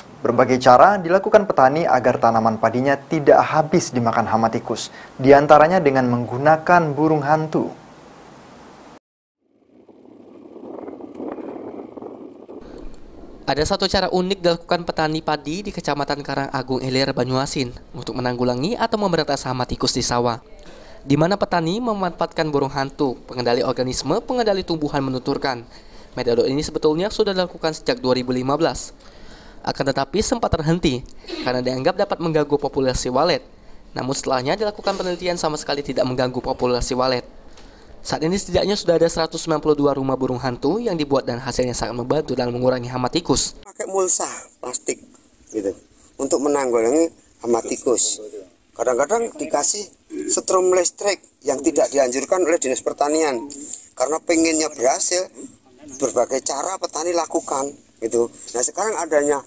tikus. Berbagai cara dilakukan petani agar tanaman padinya tidak habis dimakan hama tikus, di antaranya dengan menggunakan burung hantu. Ada satu cara unik dilakukan petani padi di Kecamatan Karangagung Ilir, Banyuasin untuk menanggulangi atau memberantas hama tikus di sawah, di mana petani memanfaatkan burung hantu. Pengendali organisme, pengendali tumbuhan menuturkan, metode ini sebetulnya sudah dilakukan sejak 2015. Akan tetapi sempat terhenti karena dianggap dapat mengganggu populasi walet. Namun setelahnya dilakukan penelitian sama sekali tidak mengganggu populasi walet. Saat ini setidaknya sudah ada 192 rumah burung hantu yang dibuat dan hasilnya sangat membantu dalam mengurangi hama tikus. Pakai mulsa plastik gitu untuk menanggulangi hama tikus. Kadang-kadang dikasih setrum listrik yang tidak dianjurkan oleh Dinas Pertanian. Karena pengennya berhasil, berbagai cara petani lakukan gitu. Nah, sekarang adanya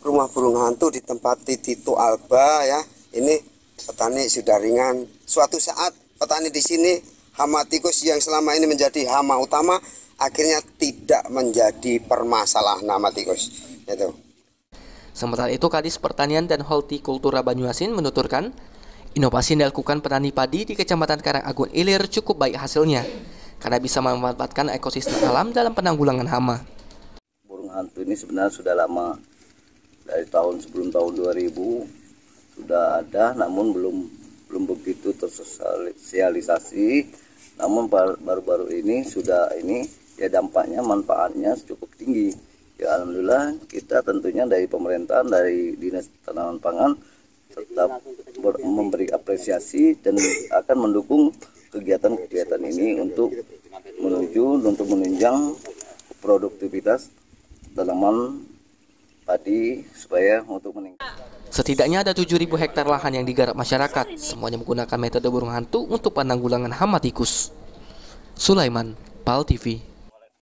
rumah burung hantu di tempat Tito Alba ya. Ini petani sudah ringan. Suatu saat petani di sini hama tikus yang selama ini menjadi hama utama akhirnya tidak menjadi permasalahan hama tikus itu. Sementara itu, Kadis Pertanian dan Hortikultura Banyuasin menuturkan, inovasi yang dilakukan petani padi di Kecamatan Karangagung Ilir cukup baik hasilnya karena bisa memanfaatkan ekosistem alam dalam penanggulangan hama. Burung hantu ini sebenarnya sudah lama, dari sebelum tahun 2000 sudah ada, namun belum begitu tersosialisasi. Namun baru-baru ini sudah ya dampaknya, manfaatnya cukup tinggi. Ya alhamdulillah, kita tentunya dari pemerintahan, dari Dinas Tanaman Pangan tetap memberi apresiasi dan akan mendukung kegiatan-kegiatan ini untuk menunjang produktivitas tanaman padi supaya untuk meningkat. Setidaknya ada 7.000 hektar lahan yang digarap masyarakat, semuanya menggunakan metode burung hantu untuk penanggulangan hama tikus. Sulaiman, PAL TV.